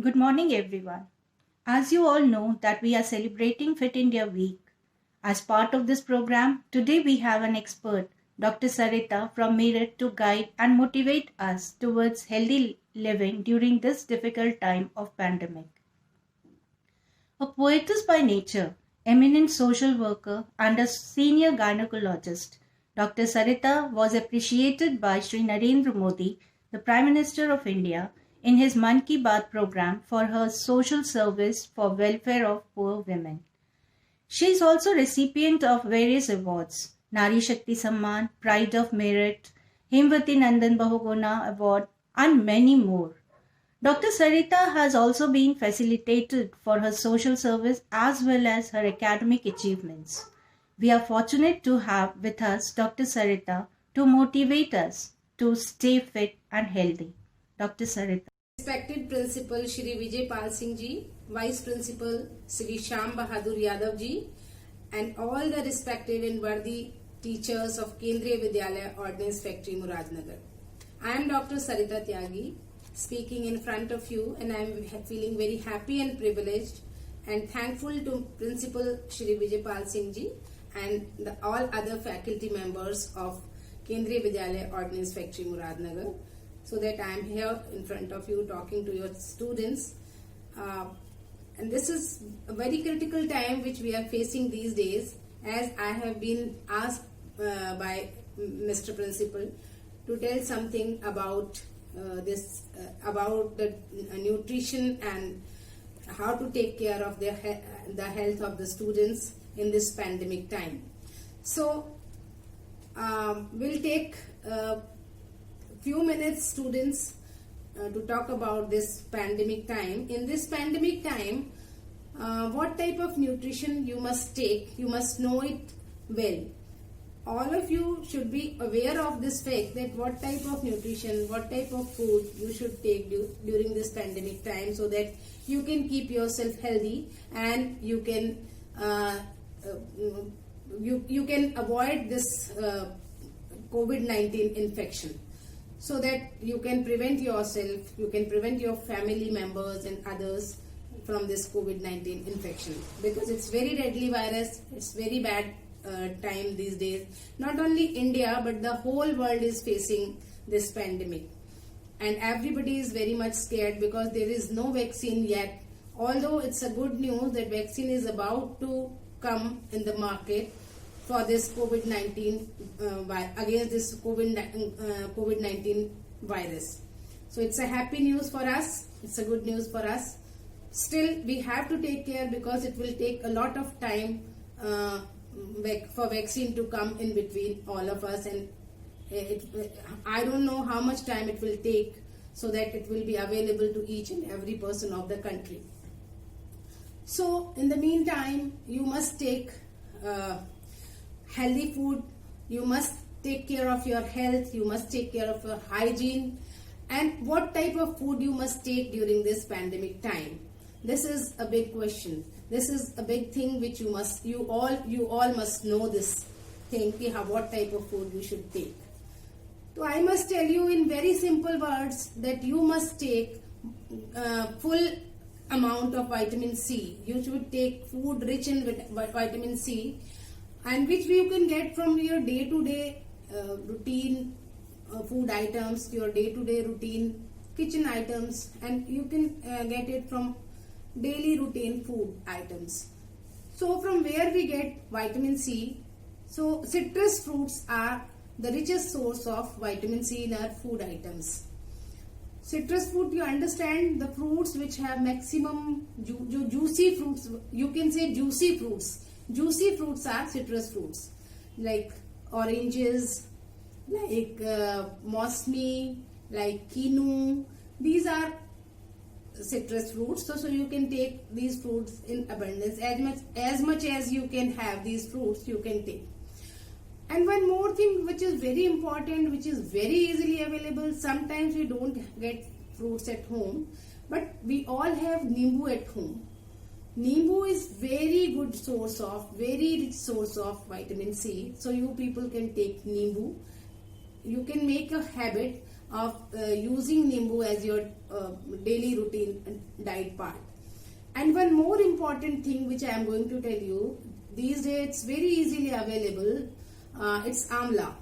Good morning, everyone. As you all know that we are celebrating Fit India Week. As part of this program, today we have an expert, Dr. Sarita from Meerut to guide and motivate us towards healthy living during this difficult time of pandemic. A poetess by nature, eminent social worker and a senior gynecologist, Dr. Sarita was appreciated by Sri Narendra Modi, the Prime Minister of India, in his Man Ki Baat program for her social service for welfare of poor women. She is also recipient of various awards, Nari Shakti Samman, Pride of Merit, Himvati Nandan Bahuguna Award, and many more. Dr. Sarita has also been facilitated for her social service as well as her academic achievements. We are fortunate to have with us Dr. Sarita to motivate us to stay fit and healthy. Dr. Sarita. Respected Principal Shri Vijay Pal Singh Ji, Vice Principal Shri Shyam Bahadur Yadav Ji, and all the respected and worthy teachers of Kendriya Vidyalaya Ordnance Factory Muradnagar. I am Dr. Sarita Tyagi, speaking in front of you, and I am feeling very happy and privileged and thankful to Principal Shri Vijay Pal Singh Ji and all other faculty members of Kendriya Vidyalaya Ordnance Factory Muradnagar, so that I am here in front of you talking to your students. And this is a very critical time which we are facing these days, as I have been asked by Mr. Principal to tell something about about the nutrition and how to take care of the health of the students in this pandemic time. So we'll take few minutes, students, to talk about this pandemic time. In this pandemic time, what type of nutrition you must take, you must know it well. All of you should be aware of this fact that what type of nutrition, what type of food you should take during this pandemic time, so that you can keep yourself healthy and you can you can avoid this COVID-19 infection, so that you can prevent yourself, you can prevent your family members and others from this COVID-19 infection, because it's very deadly virus. It's very bad time these days. Not only India but the whole world is facing this pandemic, and everybody is very much scared because there is no vaccine yet. Although it's a good news that vaccine is about to come in the market for this COVID-19 against this COVID-19 virus. So it's a happy news for us. It's a good news for us. Still, we have to take care because it will take a lot of time for vaccine to come in between all of us, and I don't know how much time it will take so that it will be available to each and every person of the country. So in the meantime, you must take healthy food, you must take care of your health, you must take care of your hygiene, and what type of food you must take during this pandemic time. This is a big question. This is a big thing which you all must know this thing, what type of food you should take. So I must tell you in very simple words that you must take full amount of vitamin C. You should take food rich in vitamin C, and which you can get from your day-to-day routine food items, your day-to-day routine kitchen items, and you can get it from daily routine food items. So from where we get vitamin C? So citrus fruits are the richest source of vitamin C in our food items. Citrus fruit, you understand, the fruits which have maximum juicy fruits, you can say juicy fruits. Juicy fruits are citrus fruits, like oranges, like mosmi, like quinoa. These are citrus fruits. So you can take these fruits in abundance. As much as you can have these fruits, you can take. And one more thing which is very important, which is very easily available. Sometimes we don't get fruits at home, but we all have nimbu at home. Nimbu is very good source of, very rich source of vitamin C. So you people can take nimbu. You can make a habit of using Nimbu as your daily routine diet part. And one more important thing which I am going to tell you, these days it's very easily available, it's Amla.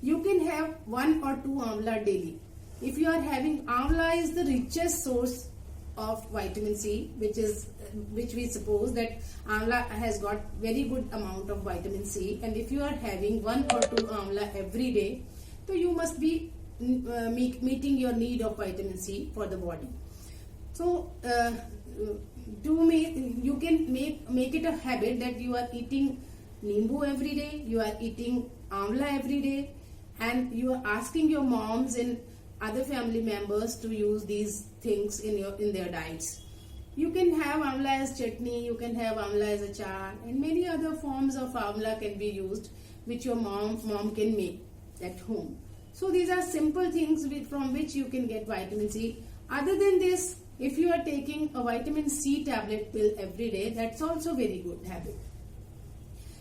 You can have 1 or 2 Amla daily. If you are having, Amla is the richest source of vitamin C, which we suppose that Amla has got very good amount of vitamin C, and if you are having 1 or 2 Amla every day, so you must be meeting your need of vitamin C for the body. So you can make it a habit that you are eating Nimbu every day, you are eating Amla every day, and you are asking your moms and other family members to use these things in their diets. You can have Amla as chutney, you can have Amla as a char, and many other forms of Amla can be used which your mom can make at home. So these are simple things from which you can get vitamin C. Other than this, if you are taking a vitamin C tablet pill every day, that's also very good habit.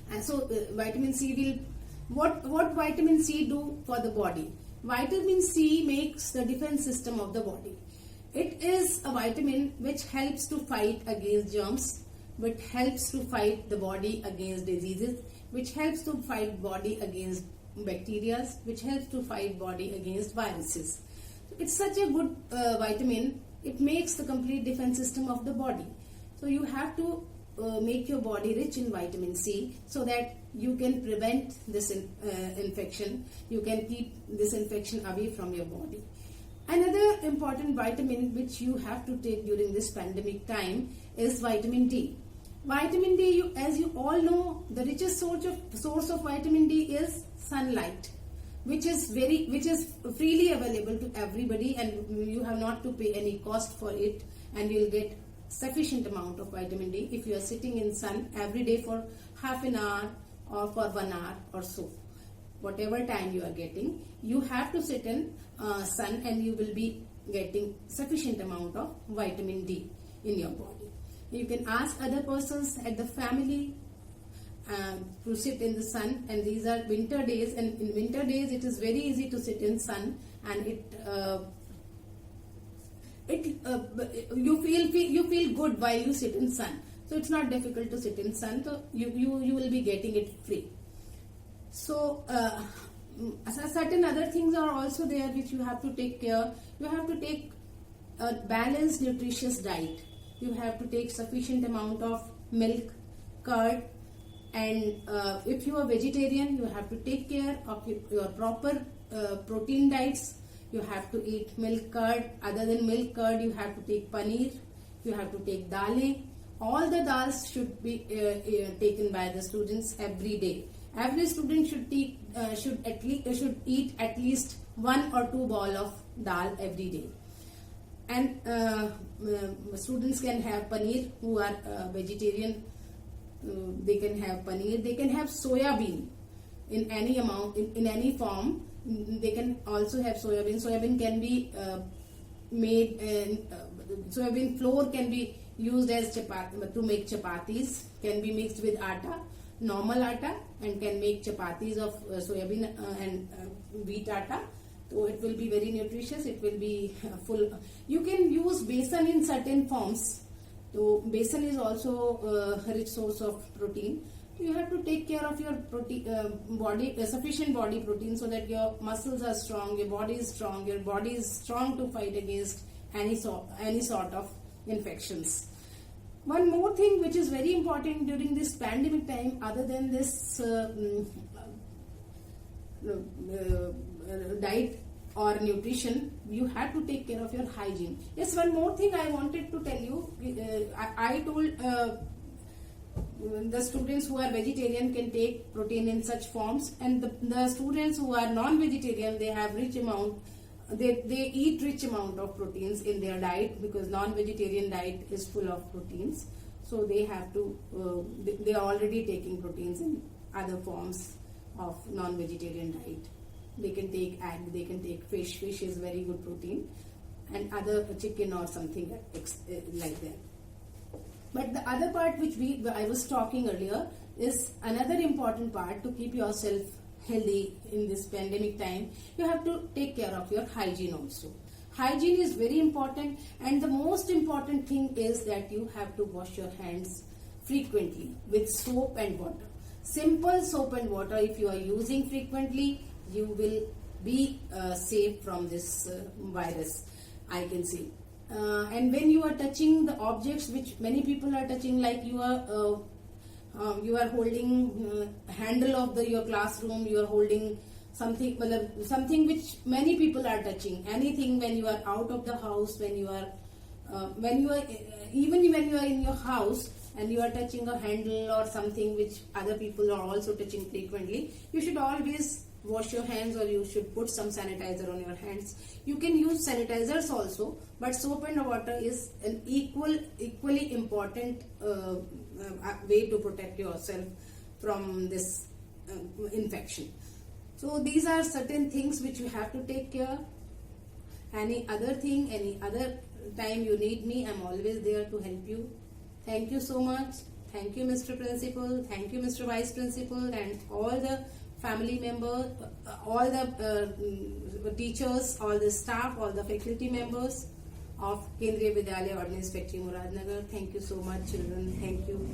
And so vitamin C what vitamin C do for the body? Vitamin C makes the defense system of the body. It is a vitamin which helps to fight against germs, which helps to fight the body against diseases, which helps to fight body against bacteria, which helps to fight body against viruses. It's such a good vitamin. It makes the complete defense system of the body. So you have to make your body rich in vitamin C so that you can prevent this infection. You can keep this infection away from your body. Another important vitamin which you have to take during this pandemic time is vitamin D. Vitamin D, as you all know, the richest source of vitamin D is sunlight, which is freely available to everybody, and you have not to pay any cost for it, and you will get sufficient amount of vitamin D if you are sitting in sun every day for half an hour or for 1 hour or so. Whatever time you are getting, you have to sit in sun, and you will be getting sufficient amount of vitamin D in your body. You can ask other persons at the family to sit in the sun, and these are winter days, and in winter days it is very easy to sit in sun, and you feel good while you sit in sun. So it's not difficult to sit in sun, so you will be getting it free. So certain other things are also there which you have to take care. You have to take a balanced nutritious diet. You have to take sufficient amount of milk, curd, and if you are vegetarian, you have to take care of your proper protein diets. You have to eat milk curd. Other than milk curd, you have to take paneer. You have to take dalein. All the dals should be taken by the students every day. Every student should eat at least 1 or 2 ball of dal every day. And students can have paneer who are vegetarian. They can have paneer. They can have soya bean in any amount, in any form. They can also have soya bean. Soya bean can be made, soya bean flour can be used as to make chapatis. Can be mixed with atta, normal atta, and can make chapatis of soya bean and wheat atta. So it will be very nutritious. It will be full. You can use besan in certain forms. So besan is also a rich source of protein. You have to take care of your sufficient body protein, so that your muscles are strong, your body is strong, your body is strong to fight against any sort of infections. One more thing which is very important during this pandemic time, other than this diet or nutrition, you have to take care of your hygiene. Yes, one more thing I wanted to tell you. I told the students who are vegetarian can take protein in such forms, and the students who are non-vegetarian, they have rich amount. They eat rich amount of proteins in their diet, because non-vegetarian diet is full of proteins. So they have to. They are already taking proteins in other forms of non-vegetarian diet. They can take egg, they can take fish. Fish is very good protein, and other chicken or something like that. But the other part which I was talking earlier is another important part to keep yourself healthy in this pandemic time, you have to take care of your hygiene also. Hygiene is very important, and the most important thing is that you have to wash your hands frequently with soap and water. Simple soap and water, if you are using frequently, you will be safe from this virus, I can see. And when you are touching the objects which many people are touching, like you are holding handle of your classroom, you are holding something which many people are touching. Anything when you are out of the house, even when you are in your house and you are touching a handle or something which other people are also touching frequently, you should always wash your hands, or you should put some sanitizer on your hands. You can use sanitizers also, but soap and water is an equally important way to protect yourself from this infection. So these are certain things which you have to take care. Any other time you need me, I'm always there to help you. Thank you so much. Thank you, Mr. Principal. Thank you, Mr. Vice Principal, and all the family members, all the teachers, all the staff, all the faculty members of Kendriya Vidyalaya Ordnance Factory, Muradnagar. Thank you so much, children. Thank you.